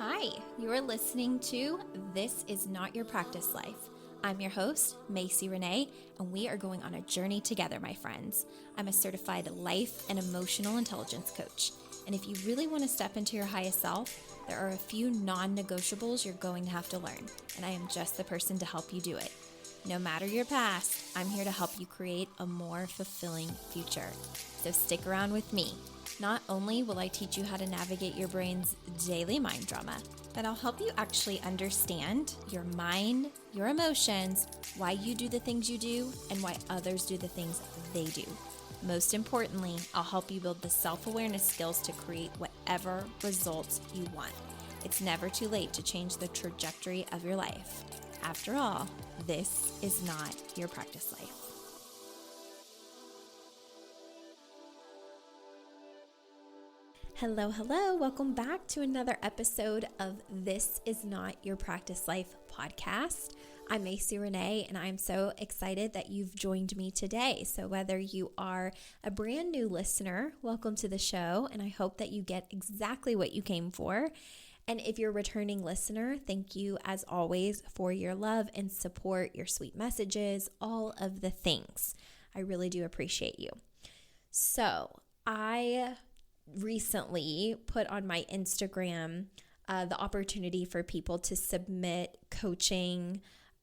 Hi, you're listening to This Is Not Your Practice Life. I'm your host, Macy Renee, and we are going on a journey together, my friends. I'm a certified life and emotional intelligence coach. And if you really want to step into your highest self, there are a few non-negotiables you're going to have to learn, and I am just the person to help you do it. No matter your past, I'm here to help you create a more fulfilling future. So stick around with me. Not only will I teach you how to navigate your brain's daily mind drama, but I'll help you actually understand your mind, your emotions, why you do the things you do, and why others do the things they do. Most importantly, I'll help you build the self-awareness skills to create whatever results you want. It's never too late to change the trajectory of your life. After all, this is not your practice life. Hello. Welcome back to another episode of This Is Not Your Practice Life podcast. I'm Macy Renee, and I'm so excited that you've joined me today. So whether you are a brand new listener, welcome to the show, and I hope that you get exactly what you came for. And if you're a returning listener, thank you as always for your love and support, your sweet messages, all of the things. I really do appreciate you. So I recently put on my Instagram the opportunity for people to submit coaching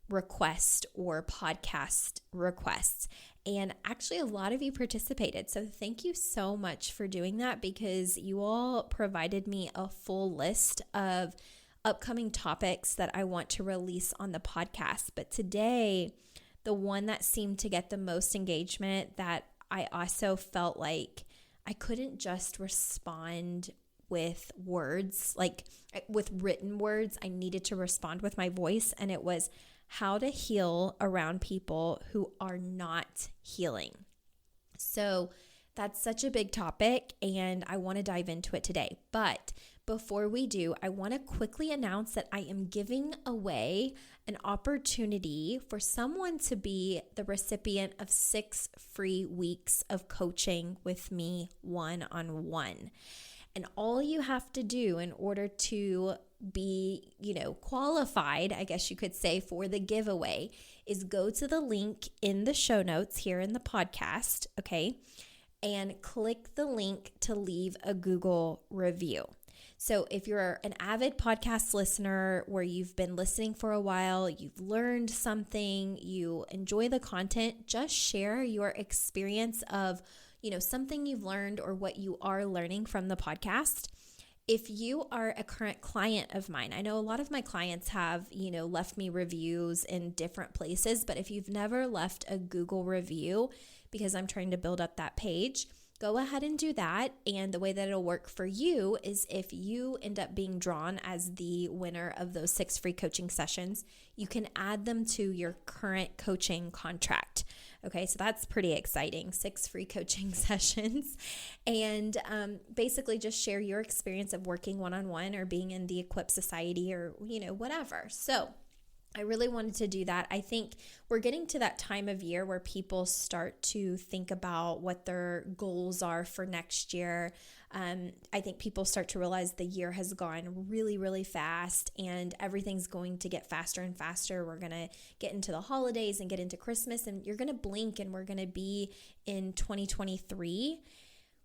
requests or podcast requests. And actually a lot of you participated. So thank you so much for doing that, because you all provided me a full list of upcoming topics that I want to release on the podcast. But today, the one that seemed to get the most engagement, that I also felt like I couldn't just respond with words, like with written words. I needed to respond with my voice, and it was how to heal around people who are not healing. So that's such a big topic, and I want to dive into it today. But before we do, I want to quickly announce that I am giving away an opportunity for someone to be the recipient of 6 free weeks of coaching with me one-on-one. And all you have to do in order to be, qualified, I guess you could say, for the giveaway is go to the link in the show notes here in the podcast, okay? And click the link to leave a Google review. So if you're an avid podcast listener where you've been listening for a while, you've learned something, you enjoy the content, just share your experience of, something you've learned or what you are learning from the podcast. If you are a current client of mine, I know a lot of my clients have, left me reviews in different places, but if you've never left a Google review, because I'm trying to build up that page, go ahead and do that. And the way that it'll work for you is if you end up being drawn as the winner of those 6 free coaching sessions, you can add them to your current coaching contract. Okay, so that's pretty exciting. 6 free coaching sessions. And basically just share your experience of working one-on-one or being in the Equip Society or, whatever. So I really wanted to do that. I think we're getting to that time of year where people start to think about what their goals are for next year. I think people start to realize the year has gone really, really fast, and everything's going to get faster and faster. We're going to get into the holidays and get into Christmas, and you're going to blink and we're going to be in 2023.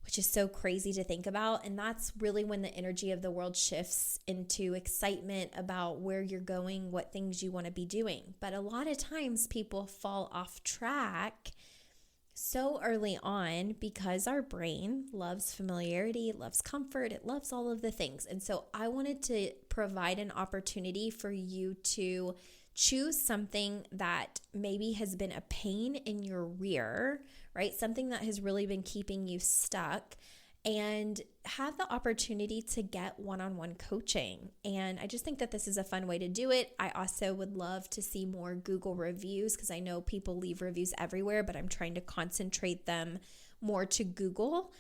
Which is so crazy to think about. And that's really when the energy of the world shifts into excitement about where you're going, what things you want to be doing. But a lot of times people fall off track so early on because our brain loves familiarity, it loves comfort, it loves all of the things. And so I wanted to provide an opportunity for you to choose something that maybe has been a pain in your rear, right? Something that has really been keeping you stuck, and have the opportunity to get one-on-one coaching. And I just think that this is a fun way to do it. I also would love to see more Google reviews, because I know people leave reviews everywhere, but I'm trying to concentrate them more to Google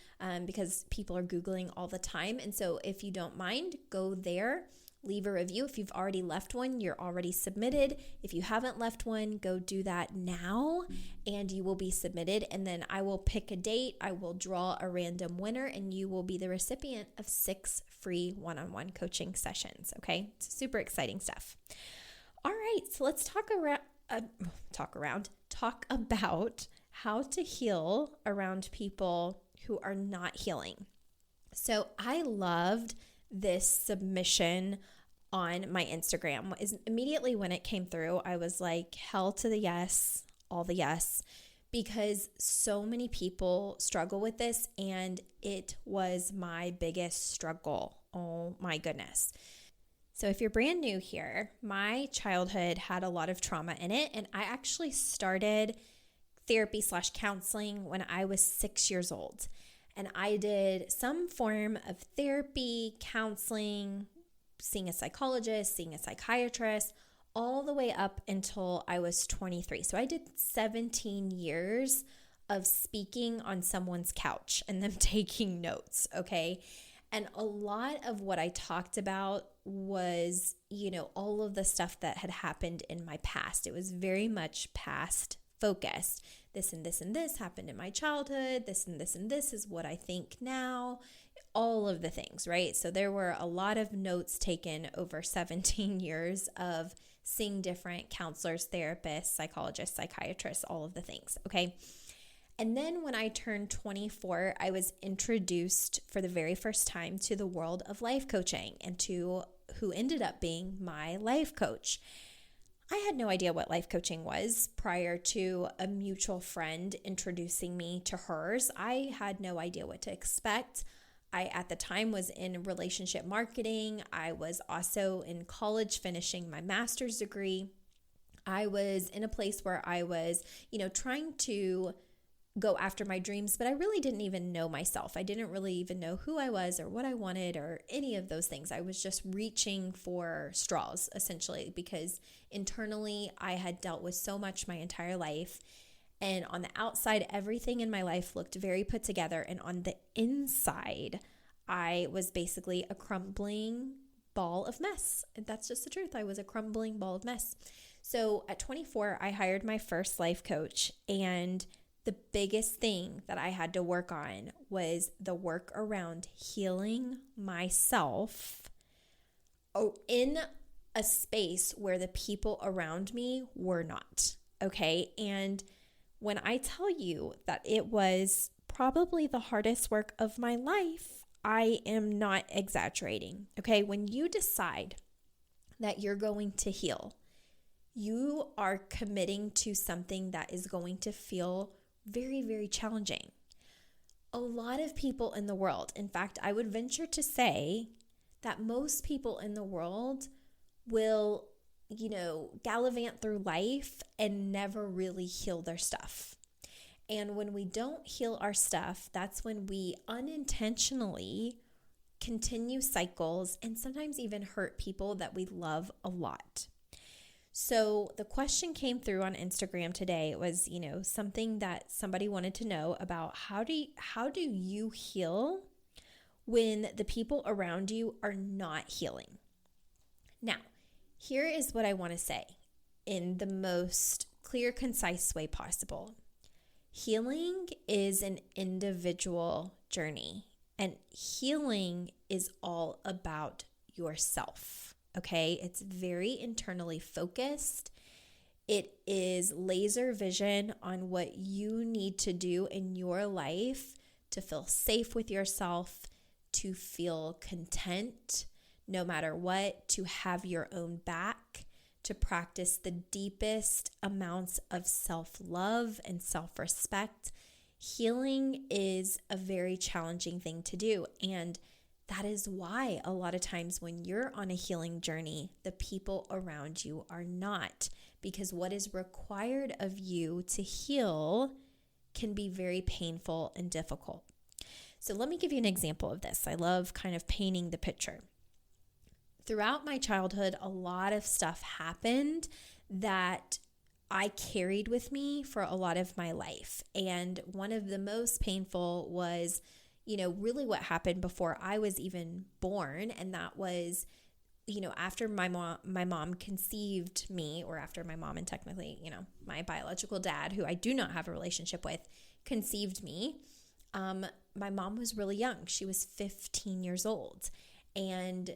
because people are Googling all the time. And so if you don't mind, go there. leave a review. If you've already left one, you're already submitted. If you haven't left one, go do that now and you will be submitted. And then I will pick a date. I will draw a random winner and you will be the recipient of 6 free one-on-one coaching sessions. Okay, it's super exciting stuff. All right, so let's talk about how to heal around people who are not healing. So I loved this submission on my Instagram. Immediately when it came through, I was like, hell to the yes, all the yes, because so many people struggle with this and it was my biggest struggle. Oh my goodness. So if you're brand new here, my childhood had a lot of trauma in it, and I actually started therapy/counseling when I was 6 years old. And I did some form of therapy, counseling, seeing a psychologist, seeing a psychiatrist, all the way up until I was 23. So I did 17 years of speaking on someone's couch and them taking notes, okay? And a lot of what I talked about was, all of the stuff that had happened in my past. It was very much past focused. This and this and this happened in my childhood. This and this and this is what I think now. All of the things, right? So there were a lot of notes taken over 17 years of seeing different counselors, therapists, psychologists, psychiatrists, all of the things, okay? And then when I turned 24, I was introduced for the very first time to the world of life coaching and to who ended up being my life coach. I had no idea what life coaching was prior to a mutual friend introducing me to hers. I had no idea what to expect. I, at the time, was in relationship marketing. I was also in college finishing my master's degree. I was in a place where I was, trying to go after my dreams, but I really didn't even know myself. I didn't really even know who I was or what I wanted or any of those things. I was just reaching for straws, essentially, because internally I had dealt with so much my entire life. And on the outside, everything in my life looked very put together. And on the inside, I was basically a crumbling ball of mess. And that's just the truth. I was a crumbling ball of mess. So at 24, I hired my first life coach, and the biggest thing that I had to work on was the work around healing myself in a space where the people around me were not, okay? And when I tell you that it was probably the hardest work of my life, I am not exaggerating, okay? When you decide that you're going to heal, you are committing to something that is going to feel very, very challenging. A lot of people in the world, in fact, I would venture to say that most people in the world will, gallivant through life and never really heal their stuff. And when we don't heal our stuff, that's when we unintentionally continue cycles and sometimes even hurt people that we love a lot. So the question came through on Instagram today. It was, something that somebody wanted to know about how do you heal when the people around you are not healing? Now, here is what I want to say in the most clear, concise way possible. Healing is an individual journey, and healing is all about yourself. Okay, it's very internally focused. It is laser vision on what you need to do in your life to feel safe with yourself, to feel content no matter what, to have your own back, to practice the deepest amounts of self-love and self-respect. Healing is a very challenging thing to do, and that is why a lot of times when you're on a healing journey, the people around you are not, because what is required of you to heal can be very painful and difficult. So let me give you an example of this. I love kind of painting the picture. Throughout my childhood, a lot of stuff happened that I carried with me for a lot of my life. And one of the most painful was really what happened before I was even born. And that was after my mom conceived me, or after my mom and technically, my biological dad, who I do not have a relationship with, conceived me, my mom was really young. She was 15 years old. And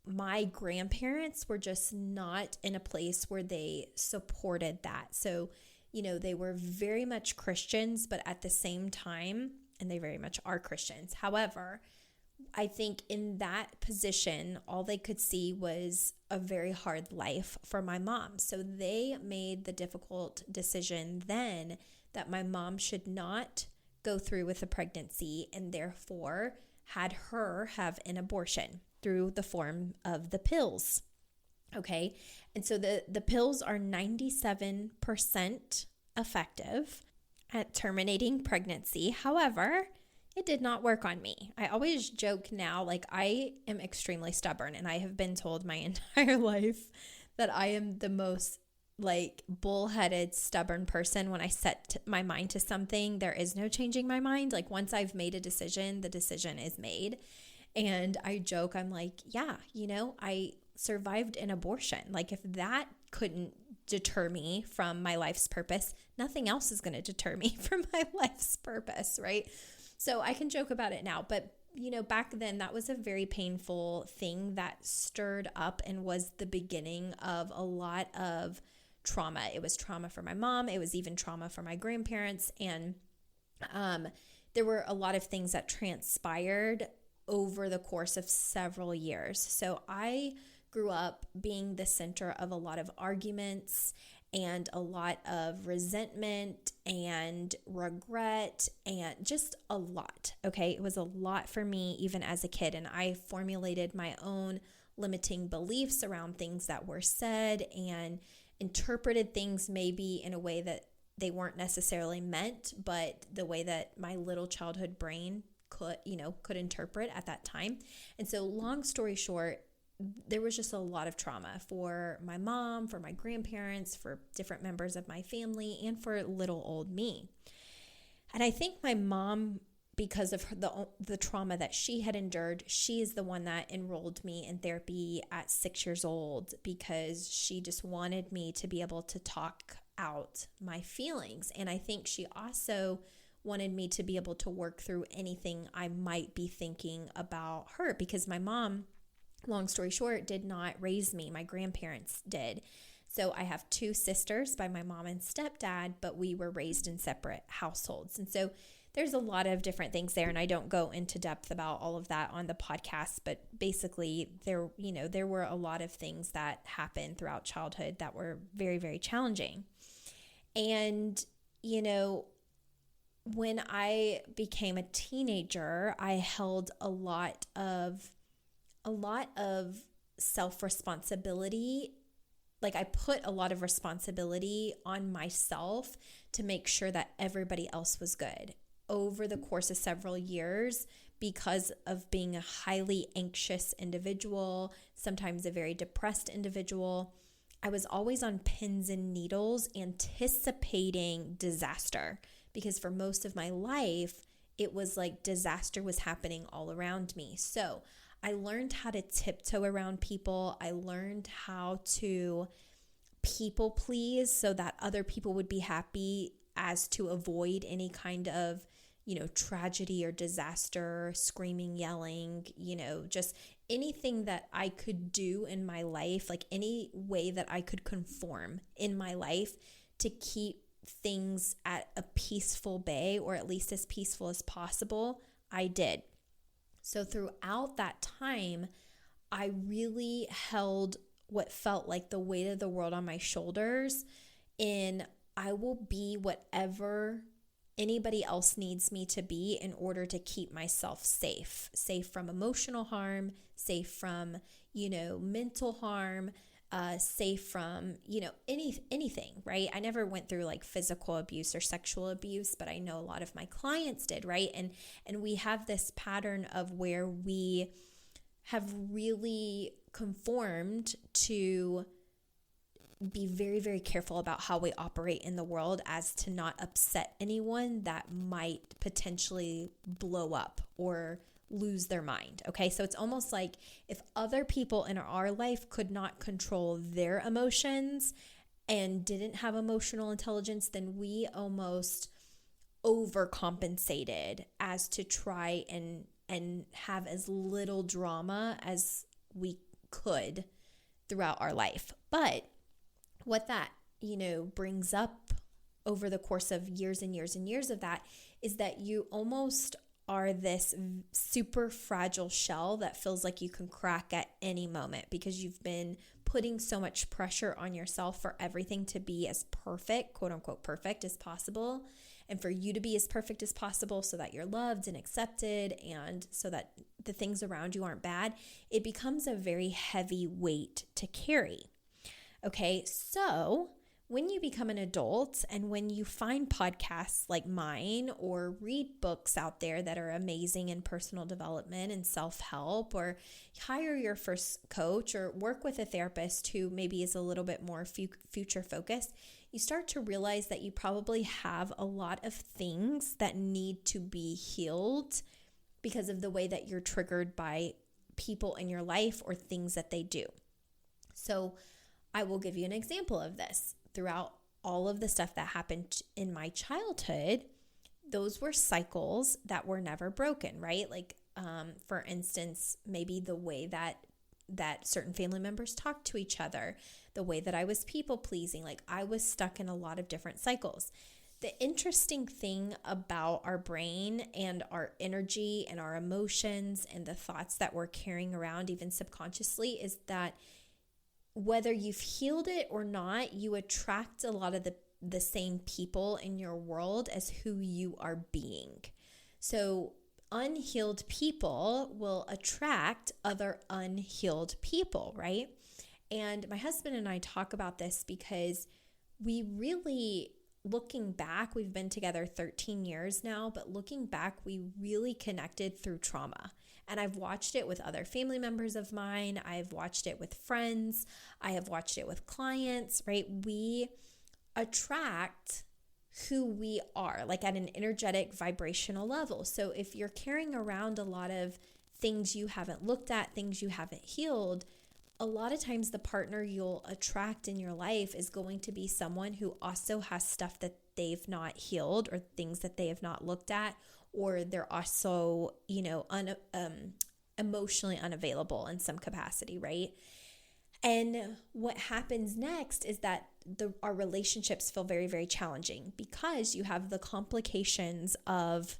my grandparents were just not in a place where they supported that. So, they were very much Christians, but at the same time, and they very much are Christians. However, I think in that position, all they could see was a very hard life for my mom. So they made the difficult decision then that my mom should not go through with the pregnancy, and therefore had her have an abortion through the form of the pills. Okay. And so the pills are 97% effective at terminating pregnancy. However, it did not work on me. I always joke now, like I am extremely stubborn, and I have been told my entire life that I am the most bullheaded, stubborn person. When I set my mind to something, there is no changing my mind. Like once I've made a decision, the decision is made. And I joke, I'm like, yeah, I survived an abortion. Like if that couldn't deter me from my life's purpose, nothing else is going to deter me from my life's purpose, right? So I can joke about it now, but back then that was a very painful thing that stirred up and was the beginning of a lot of trauma. It was trauma for my mom. It was even trauma for my grandparents. And there were a lot of things that transpired over the course of several years. So I grew up being the center of a lot of arguments and a lot of resentment and regret and just a lot. Okay. It was a lot for me even as a kid. And I formulated my own limiting beliefs around things that were said and interpreted things maybe in a way that they weren't necessarily meant, but the way that my little childhood brain could interpret at that time. And so long story short, there was just a lot of trauma for my mom, for my grandparents, for different members of my family, and for little old me. And I think my mom, because of the trauma that she had endured, she is the one that enrolled me in therapy at 6 years old, because she just wanted me to be able to talk out my feelings. And I think she also wanted me to be able to work through anything I might be thinking about her, because my mom, long story short, did not raise me. My grandparents did. So I have two sisters by my mom and stepdad, but we were raised in separate households. And so there's a lot of different things there, and I don't go into depth about all of that on the podcast, but basically there were a lot of things that happened throughout childhood that were very, very challenging. And, when I became a teenager, I held a lot of self-responsibility. Like I put a lot of responsibility on myself to make sure that everybody else was good over the course of several years, because of being a highly anxious individual, sometimes a very depressed individual. I was always on pins and needles anticipating disaster, because for most of my life, it was like disaster was happening all around me. So I learned how to tiptoe around people. I learned how to people please so that other people would be happy, as to avoid any kind of, tragedy or disaster, screaming, yelling, just anything that I could do in my life, like any way that I could conform in my life to keep things at a peaceful bay, or at least as peaceful as possible, I did. So throughout that time, I really held what felt like the weight of the world on my shoulders, in I will be whatever anybody else needs me to be in order to keep myself safe from emotional harm, safe from, mental harm, safe from, anything, right? I never went through like physical abuse or sexual abuse, but I know a lot of my clients did, right? And we have this pattern of where we have really conformed to be very, very careful about how we operate in the world, as to not upset anyone that might potentially blow up or lose their mind. Okay. So it's almost like if other people in our life could not control their emotions and didn't have emotional intelligence, then we almost overcompensated as to try and have as little drama as we could throughout our life. But what that, brings up over the course of years and years and years of that is that you almost are this super fragile shell that feels like you can crack at any moment because you've been putting so much pressure on yourself for everything to be as perfect, quote unquote, perfect as possible. And for you to be as perfect as possible so that you're loved and accepted and so that the things around you aren't bad, it becomes a very heavy weight to carry. Okay, so when you become an adult and when you find podcasts like mine or read books out there that are amazing in personal development and self-help, or hire your first coach or work with a therapist who maybe is a little bit more future focused, you start to realize that you probably have a lot of things that need to be healed because of the way that you're triggered by people in your life or things that they do. So I will give you an example of this. Throughout all of the stuff that happened in my childhood, those were cycles that were never broken, right? Like, for instance, maybe the way that certain family members talked to each other, the way that I was people pleasing, like I was stuck in a lot of different cycles. The interesting thing about our brain and our energy and our emotions and the thoughts that we're carrying around even subconsciously is that whether you've healed it or not, you attract a lot of the same people in your world as who you are being. So unhealed people will attract other unhealed people, right? And my husband and I talk about this because we really, looking back, we've been together 13 years now, but looking back, we really connected through trauma. And I've watched it with other family members of mine. I've watched it with friends. I have watched it with clients, right? We attract who we are, like at an energetic vibrational level. So if you're carrying around a lot of things you haven't looked at, things you haven't healed, a lot of times the partner you'll attract in your life is going to be someone who also has stuff that they've not healed or things that they have not looked at, or they're also, emotionally unavailable in some capacity, right? And what happens next is that our relationships feel very, very challenging because you have the complications of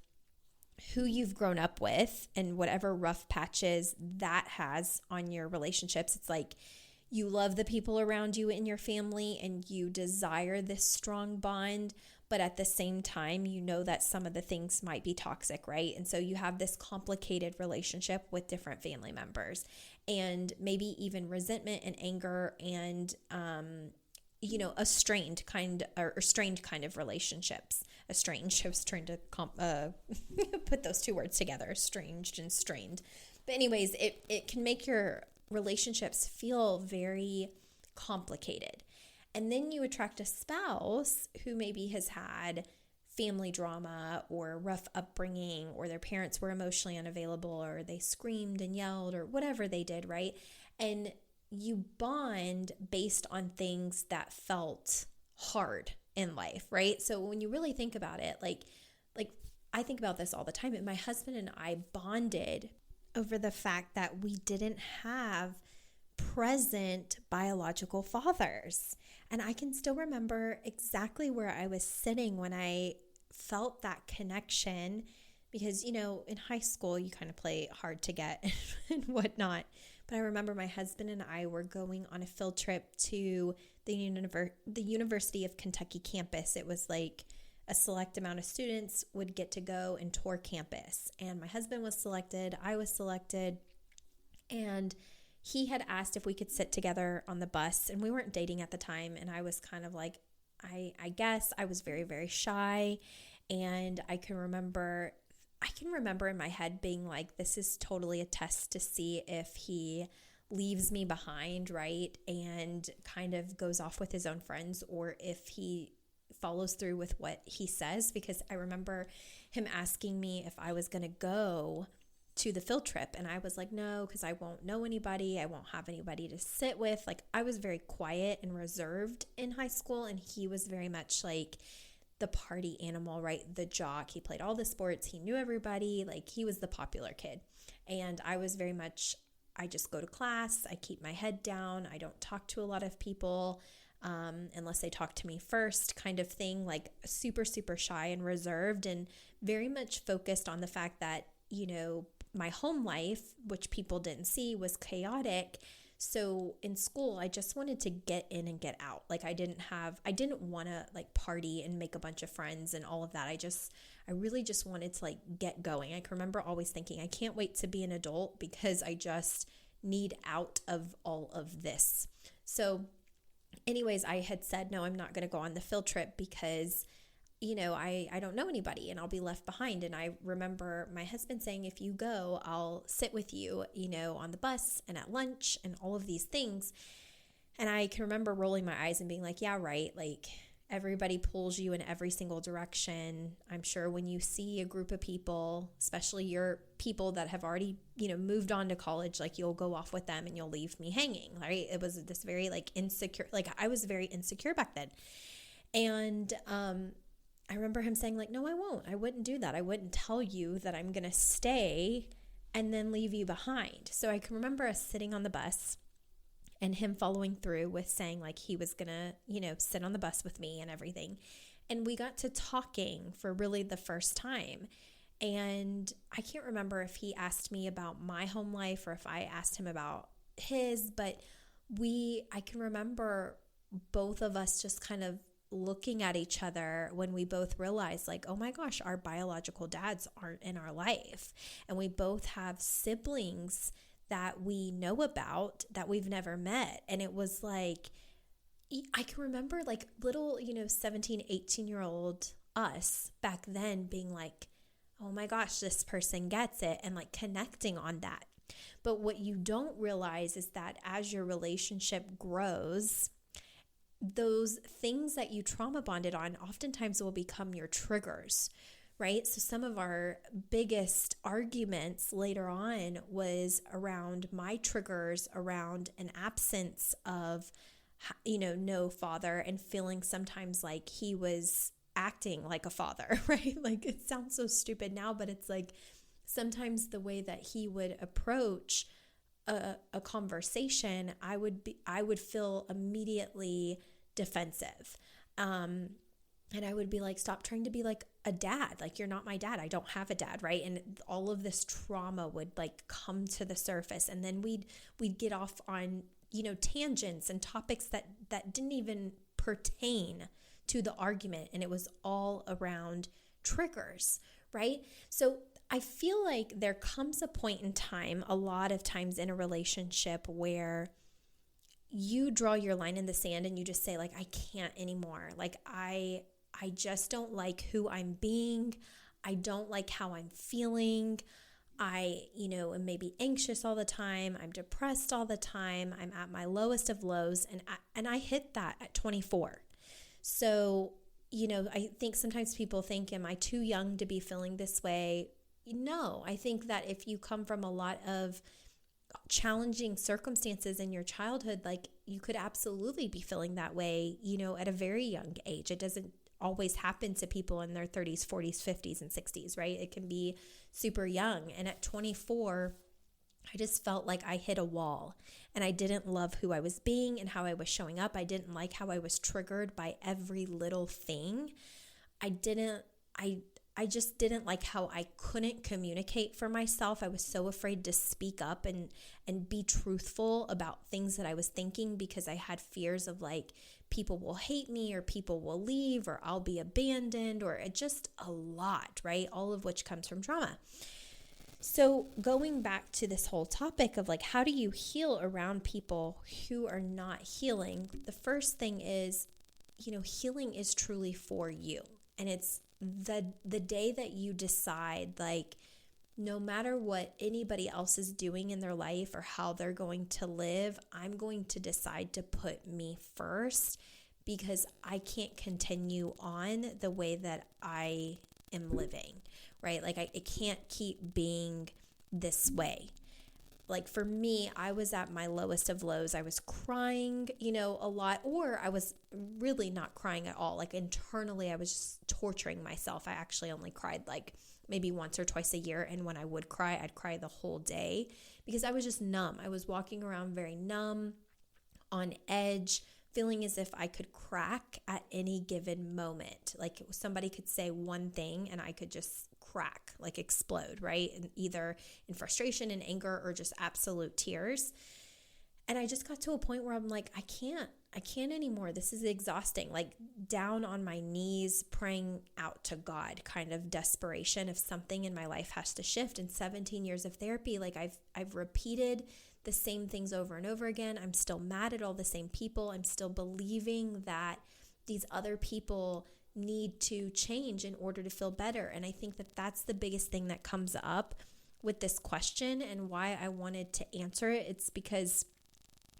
who you've grown up with and whatever rough patches that has on your relationships. It's like you love the people around you in your family and you desire this strong bond, but at the same time, you know that some of the things might be toxic, right? And so you have this complicated relationship with different family members and maybe even resentment and anger and, a strained kind of relationships. Estranged, I was trying to put those two words together, estranged and strained. But anyways, it can make your relationships feel very complicated. And then you attract a spouse who maybe has had family drama or rough upbringing, or their parents were emotionally unavailable, or they screamed and yelled, or whatever they did, right? And you bond based on things that felt hard in life, right? So when you really think about it, like I think about this all the time, and my husband and I bonded over the fact that we didn't have present biological fathers. And I can still remember exactly where I was sitting when I felt that connection, because, in high school, you kind of play hard to get and whatnot. But I remember my husband and I were going on a field trip to the University of Kentucky campus. It was like a select amount of students would get to go and tour campus. And my husband was selected, I was selected, and he had asked if we could sit together on the bus, and we weren't dating at the time. And I was kind of like, I guess I was very, very shy. And I can remember in my head being like, this is totally a test to see if he leaves me behind, right? And kind of goes off with his own friends, or if he follows through with what he says. Because I remember him asking me if I was going to go to the field trip. And I was like, no, because I won't know anybody. I won't have anybody to sit with. Like, I was very quiet and reserved in high school. And he was very much like the party animal, right? The jock. He played all the sports. He knew everybody. Like, he was the popular kid. And I was very much, I just go to class. I keep my head down. I don't talk to a lot of people unless they talk to me first, kind of thing, like super, super shy and reserved, and very much focused on the fact that, you know, my home life, which people didn't see, was chaotic. So in school, I just wanted to get in and get out. Like, I didn't want to like party and make a bunch of friends and all of that. I really just wanted to like get going. I can remember always thinking, I can't wait to be an adult because I just need out of all of this. So anyways, I had said, no, I'm not going to go on the field trip because, you know, I don't know anybody and I'll be left behind. And I remember my husband saying, if you go, I'll sit with you, you know, on the bus and at lunch and all of these things. And I can remember rolling my eyes and being like, yeah, right. Like, everybody pulls you in every single direction. I'm sure when you see a group of people, especially your people that have already, you know, moved on to college, like, you'll go off with them and you'll leave me hanging, right? It was this very like insecure, like, I was very insecure back then. And, I remember him saying like, no, I won't. I wouldn't do that. I wouldn't tell you that I'm going to stay and then leave you behind. So I can remember us sitting on the bus and him following through with saying like he was going to, you know, sit on the bus with me and everything. And we got to talking for really the first time. And I can't remember if he asked me about my home life or if I asked him about his, but I can remember both of us just kind of looking at each other when we both realized like, oh my gosh, our biological dads aren't in our life. And we both have siblings that we know about that we've never met. And it was like, I can remember like little, you know, 17, 18-year-old us back then being like, oh my gosh, this person gets it, and like connecting on that. But what you don't realize is that as your relationship grows, those things that you trauma bonded on oftentimes will become your triggers, right? So some of our biggest arguments later on was around my triggers around an absence of, you know, no father, and feeling sometimes like he was acting like a father, right? Like, it sounds so stupid now, but it's like sometimes the way that he would approach a conversation, I would feel immediately defensive. And I would be like, stop trying to be like a dad. Like, you're not my dad. I don't have a dad, right? And all of this trauma would like come to the surface. And then we'd get off on, you know, tangents and topics that didn't even pertain to the argument. And it was all around triggers, right? So I feel like there comes a point in time, a lot of times in a relationship, where you draw your line in the sand and you just say like, I can't anymore. Like, I just don't like who I'm being. I don't like how I'm feeling. I, you know, am maybe anxious all the time. I'm depressed all the time. I'm at my lowest of lows. And I hit that at 24. So, you know, I think sometimes people think, am I too young to be feeling this way? No, I think that if you come from a lot of challenging circumstances in your childhood, like, you could absolutely be feeling that way, you know, at a very young age. It doesn't always happen to people in their 30s, 40s, 50s, and 60s, right? It can be super young. And at 24, I just felt like I hit a wall, and I didn't love who I was being and how I was showing up. I didn't like how I was triggered by every little thing. I just didn't like how I couldn't communicate for myself. I was so afraid to speak up and be truthful about things that I was thinking, because I had fears of like, people will hate me, or people will leave, or I'll be abandoned, or just a lot, right? All of which comes from trauma. So going back to this whole topic of like, how do you heal around people who are not healing? The first thing is, you know, healing is truly for you. And it's the day that you decide, like, no matter what anybody else is doing in their life or how they're going to live, I'm going to decide to put me first, because I can't continue on the way that I am living, right? Like, I can't keep being this way. Like for me, I was at my lowest of lows. I was crying, a lot, or I was really not crying at all. Like internally, I was just torturing myself. I actually only cried like maybe once or twice a year. And when I would cry, I'd cry the whole day because I was just numb. I was walking around very numb, on edge, feeling as if I could crack at any given moment. Like somebody could say one thing and I could just crack, like explode, right? And either in frustration and anger or just absolute tears. And I just got to a point where I'm like, I can't anymore. This is exhausting. Like down on my knees, praying out to God, kind of desperation if something in my life has to shift. In 17 years of therapy, like I've repeated the same things over and over again. I'm still mad at all the same people. I'm still believing that these other people need to change in order to feel better. And I think that that's the biggest thing that comes up with this question and why I wanted to answer it. It's because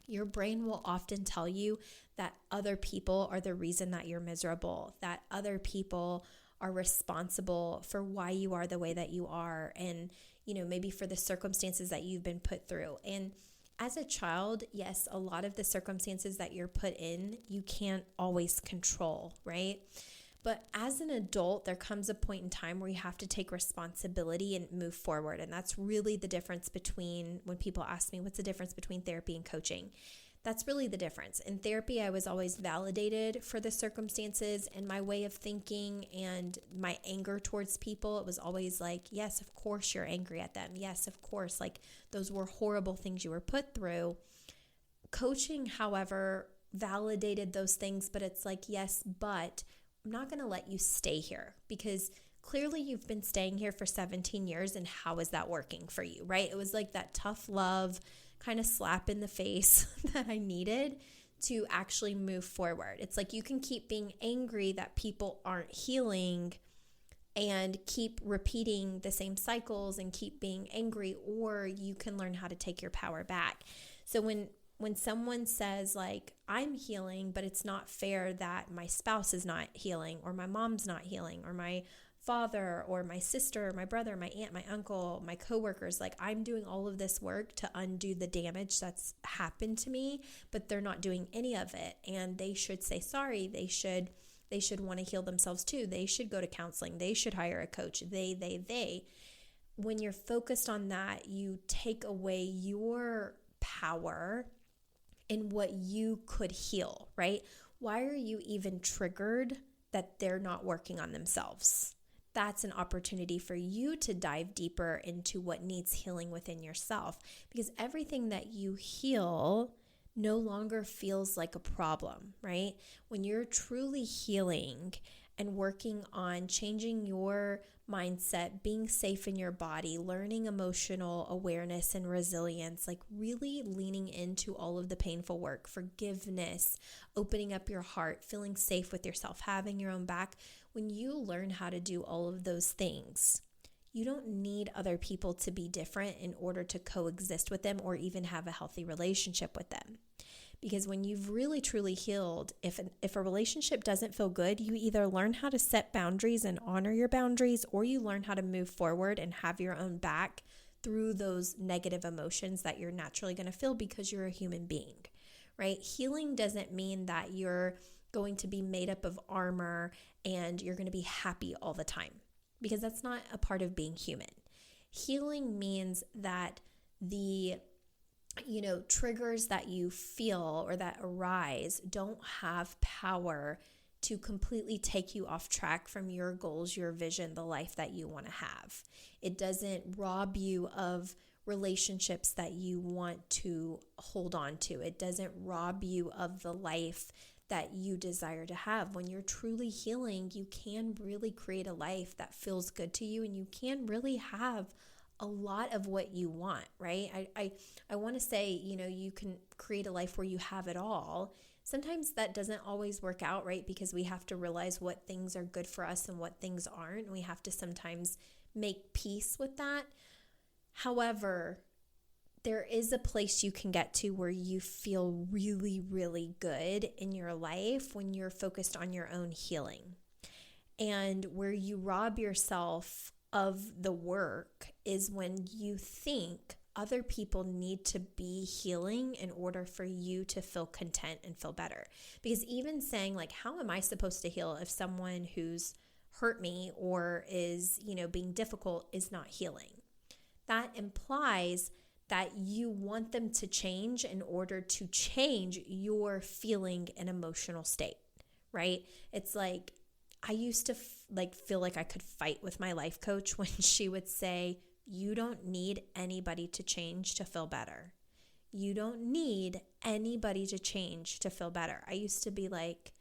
your brain will often tell you that other people are the reason that you're miserable, that other people are responsible for why you are the way that you are, and maybe for the circumstances that you've been put through. And as a child, yes, a lot of the circumstances that you're put in, you can't always control, right? But as an adult, there comes a point in time where you have to take responsibility and move forward. And that's really the difference between, when people ask me, what's the difference between therapy and coaching? That's really the difference. In therapy, I was always validated for the circumstances and my way of thinking and my anger towards people. It was always like, yes, of course you're angry at them. Yes, of course, like those were horrible things you were put through. Coaching, however, validated those things, but it's like, yes, but I'm not going to let you stay here because clearly you've been staying here for 17 years and how is that working for you, right? It was like that tough love kind of slap in the face that I needed to actually move forward. It's like you can keep being angry that people aren't healing and keep repeating the same cycles and keep being angry, or you can learn how to take your power back. So when someone says like, I'm healing, but it's not fair that my spouse is not healing or my mom's not healing or my father or my sister, my brother, my aunt, my uncle, my coworkers, like I'm doing all of this work to undo the damage that's happened to me, but they're not doing any of it. And they should say sorry. They should want to heal themselves too. They should go to counseling. They should hire a coach. They. When you're focused on that, you take away your power in what you could heal, right? Why are you even triggered that they're not working on themselves? That's an opportunity for you to dive deeper into what needs healing within yourself, because everything that you heal no longer feels like a problem, right? When you're truly healing and working on changing your mindset, being safe in your body, learning emotional awareness and resilience, like really leaning into all of the painful work, forgiveness, opening up your heart, feeling safe with yourself, having your own back. When you learn how to do all of those things, you don't need other people to be different in order to coexist with them or even have a healthy relationship with them. Because when you've really truly healed, if a relationship doesn't feel good, you either learn how to set boundaries and honor your boundaries, or you learn how to move forward and have your own back through those negative emotions that you're naturally going to feel because you're a human being, right? Healing doesn't mean that you're going to be made up of armor and you're going to be happy all the time, because that's not a part of being human. Healing means that the triggers that you feel or that arise don't have power to completely take you off track from your goals, your vision, the life that you want to have. It doesn't rob you of relationships that you want to hold on to. It doesn't rob you of the life that you desire to have. When you're truly healing, you can really create a life that feels good to you, and you can really have a lot of what you want, right? I want to say, you can create a life where you have it all. Sometimes that doesn't always work out, right? Because we have to realize what things are good for us and what things aren't. We have to sometimes make peace with that. However, there is a place you can get to where you feel really, really good in your life when you're focused on your own healing, and where you rob yourself of the work is when you think other people need to be healing in order for you to feel content and feel better. Because even saying like, how am I supposed to heal if someone who's hurt me or is, being difficult is not healing? That implies that you want them to change in order to change your feeling and emotional state, right? It's like, I used to feel like I could fight with my life coach when she would say, you don't need anybody to change to feel better. You don't need anybody to change to feel better. I used to be like,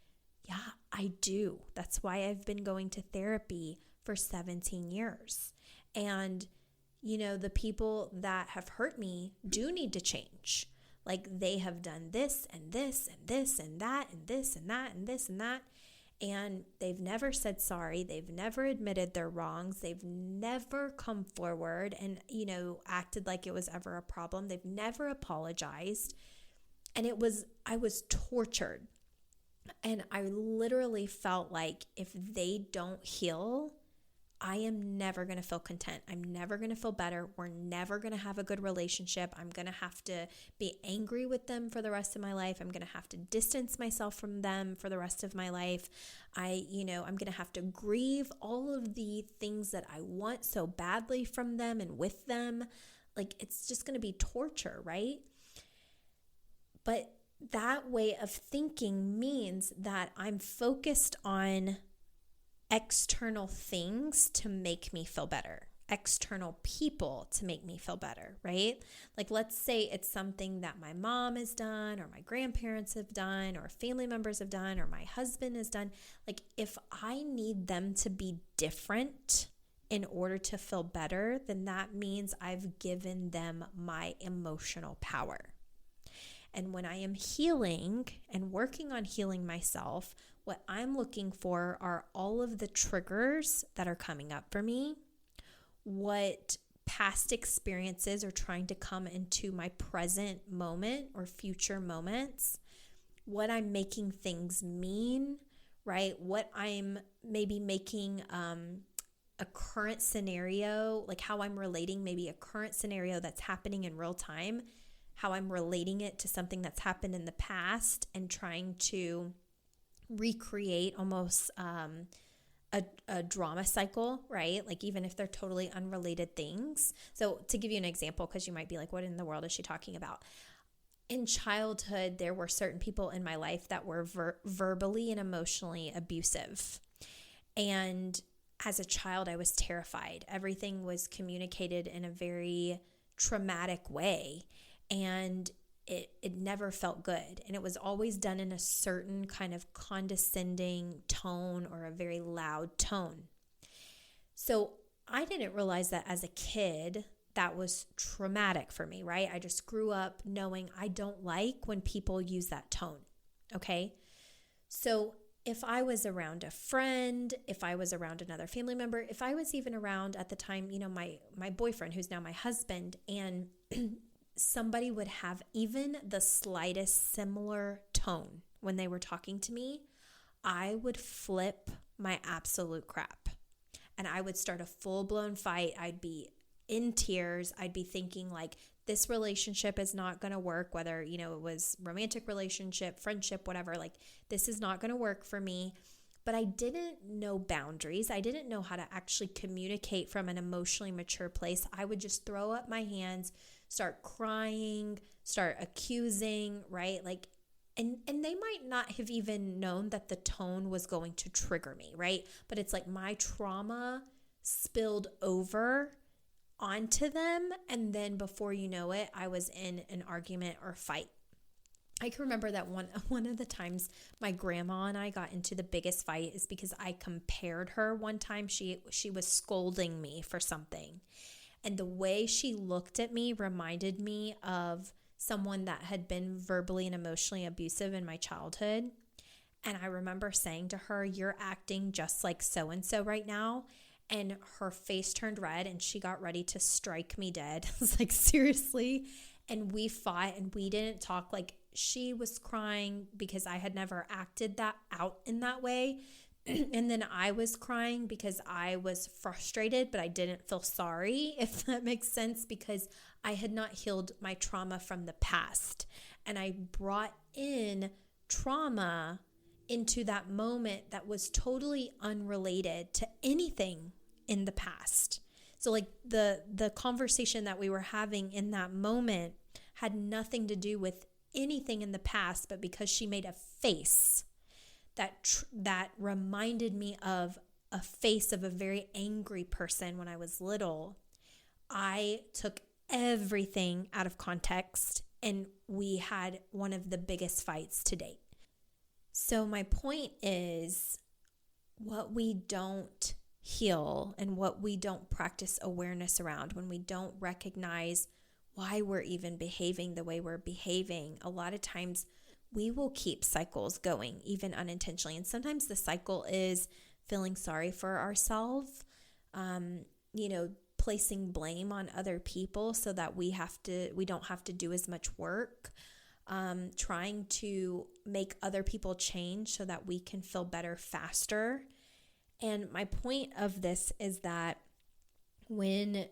yeah, I do. That's why I've been going to therapy for 17 years. And, the people that have hurt me do need to change. Like they have done this and this and this and that and this and that and this and that. And they've never said sorry. They've never admitted their wrongs. They've never come forward and, acted like it was ever a problem. They've never apologized. And I was tortured. And I literally felt like if they don't heal, I am never going to feel content. I'm never going to feel better. We're never going to have a good relationship. I'm going to have to be angry with them for the rest of my life. I'm going to have to distance myself from them for the rest of my life. I'm going to have to grieve all of the things that I want so badly from them and with them. Like it's just going to be torture, right? But that way of thinking means that I'm focused on external things to make me feel better, external people to make me feel better, right? Like let's say it's something that my mom has done or my grandparents have done or family members have done or my husband has done. Like if I need them to be different in order to feel better, then that means I've given them my emotional power. And when I am healing and working on healing myself, what I'm looking for are all of the triggers that are coming up for me, what past experiences are trying to come into my present moment or future moments, what I'm making things mean, right? What I'm maybe making a current scenario, like how I'm relating maybe a current scenario that's happening in real time, how I'm relating it to something that's happened in the past and trying to recreate almost a drama cycle, right? Like even if they're totally unrelated things. So to give you an example, because you might be like, what in the world is she talking about? In childhood, there were certain people in my life that were verbally and emotionally abusive. And as a child, I was terrified. Everything was communicated in a very traumatic way. And it never felt good. And it was always done in a certain kind of condescending tone or a very loud tone. So I didn't realize that as a kid, that was traumatic for me, right? I just grew up knowing I don't like when people use that tone, okay? So if I was around a friend, if I was around another family member, if I was even around at the time, my boyfriend, who's now my husband, and somebody would have even the slightest similar tone when they were talking to me, I would flip my absolute crap. And I would start a full-blown fight. I'd be in tears. I'd be thinking like, this relationship is not going to work, whether, it was romantic relationship, friendship, whatever, like this is not going to work for me. But I didn't know boundaries. I didn't know how to actually communicate from an emotionally mature place. I would just throw up my hands, start crying, start accusing, right? Like, and they might not have even known that the tone was going to trigger me, right? But it's like my trauma spilled over onto them. And then before you know it, I was in an argument or fight. I can remember that one of the times my grandma and I got into the biggest fight is because I compared her one time. She was scolding me for something. And the way she looked at me reminded me of someone that had been verbally and emotionally abusive in my childhood. And I remember saying to her, "You're acting just like so-and-so right now." And her face turned red and she got ready to strike me dead. I was like, seriously? And we fought and we didn't talk. Like, she was crying because I had never acted that out in that way. And then I was crying because I was frustrated, but I didn't feel sorry, if that makes sense, because I had not healed my trauma from the past. And I brought in trauma into that moment that was totally unrelated to anything in the past. So like the conversation that we were having in that moment had nothing to do with anything in the past, but because she made a face that reminded me of a face of a very angry person when I was little, I took everything out of context and we had one of the biggest fights to date. So my point is, what we don't heal and what we don't practice awareness around, when we don't recognize why we're even behaving the way we're behaving, a lot of times we will keep cycles going, even unintentionally. And sometimes the cycle is feeling sorry for ourselves, placing blame on other people so that we don't have to do as much work, trying to make other people change so that we can feel better faster. And my point of this is that when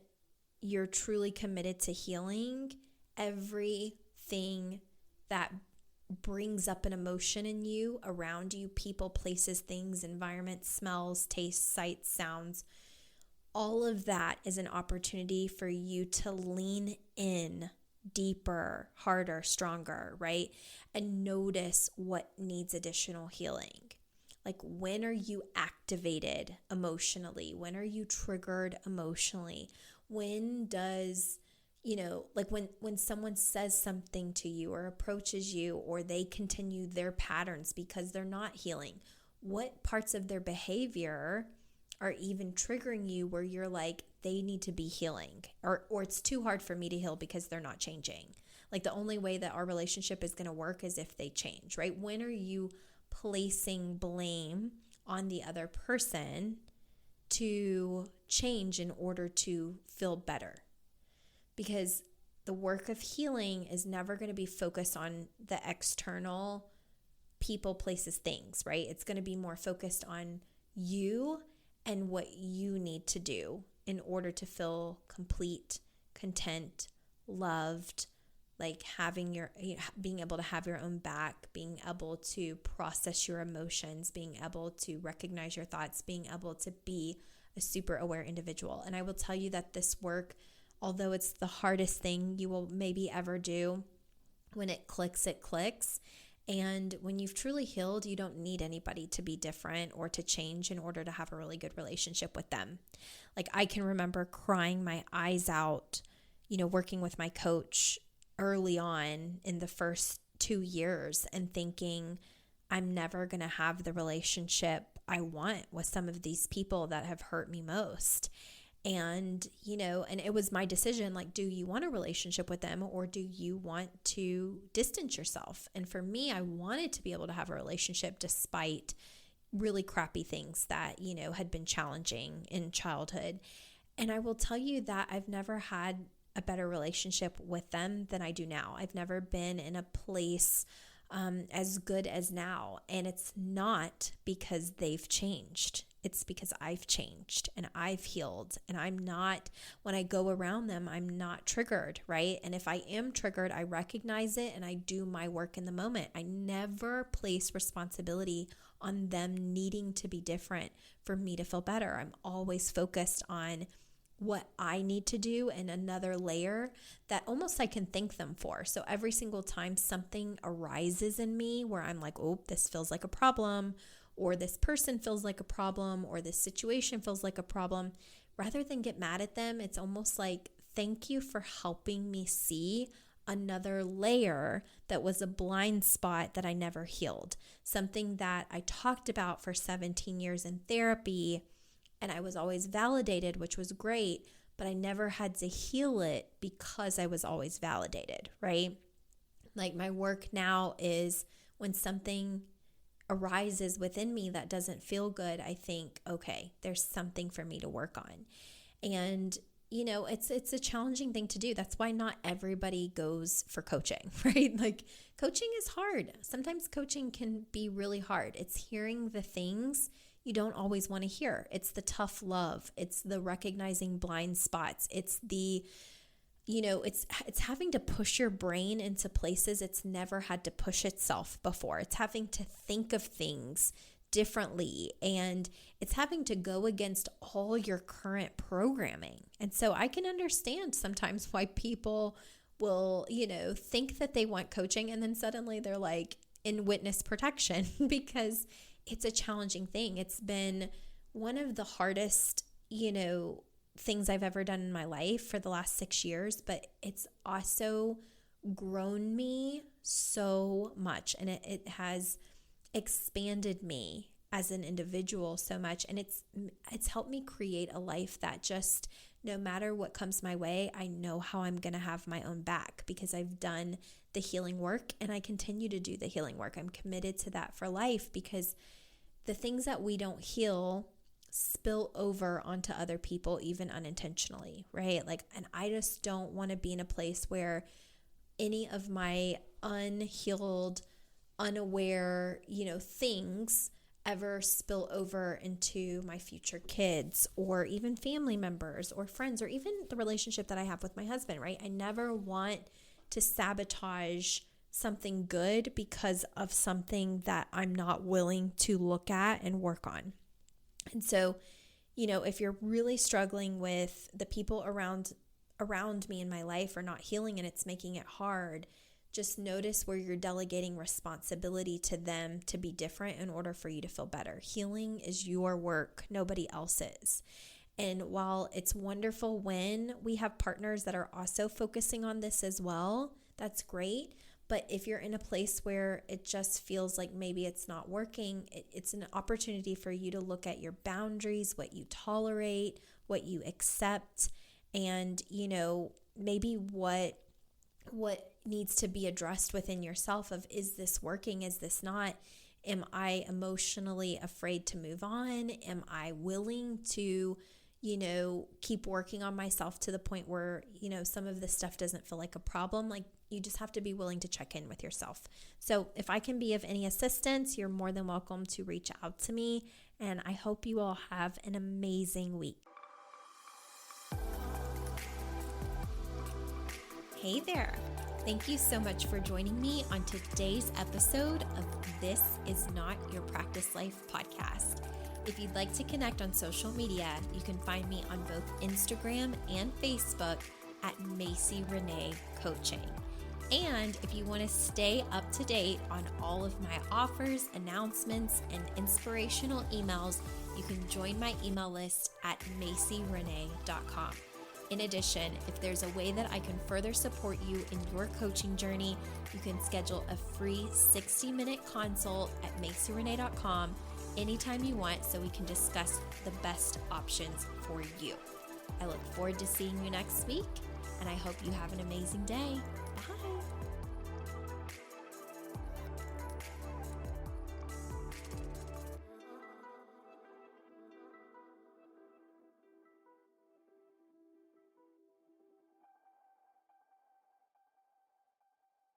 you're truly committed to healing, everything that brings up an emotion in you, around you, people, places, things, environments, smells, tastes, sights, sounds, all of that is an opportunity for you to lean in deeper, harder, stronger, right? And notice what needs additional healing. Like, when are you activated emotionally? When are you triggered emotionally? When does, when someone says something to you or approaches you, or they continue their patterns because they're not healing, what parts of their behavior are even triggering you where you're like, they need to be healing, or it's too hard for me to heal because they're not changing. Like, the only way that our relationship is going to work is if they change, right? When are you placing blame on the other person to change in order to feel better? Because the work of healing is never going to be focused on the external people, places, things, right? It's going to be more focused on you and what you need to do in order to feel complete, content, loved, like being able to have your own back, being able to process your emotions, being able to recognize your thoughts, being able to be a super aware individual. And I will tell you that this work, although it's the hardest thing you will maybe ever do, when it clicks, it clicks. And when you've truly healed, you don't need anybody to be different or to change in order to have a really good relationship with them. Like, I can remember crying my eyes out, working with my coach early on in the first 2 years and thinking, I'm never going to have the relationship I want with some of these people that have hurt me most. And, and it was my decision, like, do you want a relationship with them or do you want to distance yourself? And for me, I wanted to be able to have a relationship despite really crappy things that, had been challenging in childhood. And I will tell you that I've never had a better relationship with them than I do now. I've never been in a place as good as now. And it's not because they've changed. It's because I've changed and I've healed, and when I go around them, I'm not triggered, right? And if I am triggered, I recognize it and I do my work in the moment. I never place responsibility on them needing to be different for me to feel better. I'm always focused on what I need to do and another layer that almost I can thank them for. So every single time something arises in me where I'm like, oh, this feels like a problem, or this person feels like a problem, or this situation feels like a problem, rather than get mad at them, it's almost like, thank you for helping me see another layer that was a blind spot that I never healed. Something that I talked about for 17 years in therapy, and I was always validated, which was great, but I never had to heal it because I was always validated, right? Like, my work now is when something arises within me that doesn't feel good, I think, okay, there's something for me to work on. And, it's a challenging thing to do. That's why not everybody goes for coaching, right? Like, coaching is hard. Sometimes coaching can be really hard. It's hearing the things you don't always want to hear. It's the tough love. It's the recognizing blind spots. It's the, it's having to push your brain into places it's never had to push itself before. It's having to think of things differently, and it's having to go against all your current programming. And so I can understand sometimes why people will, think that they want coaching and then suddenly they're like in witness protection because it's a challenging thing. It's been one of the hardest, things I've ever done in my life for the last 6 years, but it's also grown me so much, and it has expanded me as an individual so much, and it's helped me create a life that just, no matter what comes my way, I know how I'm going to have my own back because I've done the healing work and I continue to do the healing work. I'm committed to that for life because the things that we don't heal spill over onto other people, even unintentionally, right? And I just don't want to be in a place where any of my unhealed, unaware, things ever spill over into my future kids or even family members or friends or even the relationship that I have with my husband, right? I never want to sabotage something good because of something that I'm not willing to look at and work on. And so, if you're really struggling with the people around me in my life are not healing and it's making it hard, just notice where you're delegating responsibility to them to be different in order for you to feel better. Healing is your work, nobody else's. And while it's wonderful when we have partners that are also focusing on this as well, that's great. But if you're in a place where it just feels like maybe it's not working, it's an opportunity for you to look at your boundaries, what you tolerate, what you accept, and, maybe what needs to be addressed within yourself of, is this working? Is this not? Am I emotionally afraid to move on? Am I willing to, keep working on myself to the point where, some of this stuff doesn't feel like a problem? You just have to be willing to check in with yourself. So if I can be of any assistance, you're more than welcome to reach out to me. And I hope you all have an amazing week. Hey there. Thank you so much for joining me on today's episode of This Is Not Your Practice Life podcast. If you'd like to connect on social media, you can find me on both Instagram and Facebook at Macy Renee Coaching. And if you want to stay up to date on all of my offers, announcements, and inspirational emails, you can join my email list at macyrenee.com. In addition, if there's a way that I can further support you in your coaching journey, you can schedule a free 60-minute consult at macyrenee.com anytime you want so we can discuss the best options for you. I look forward to seeing you next week, and I hope you have an amazing day. Bye.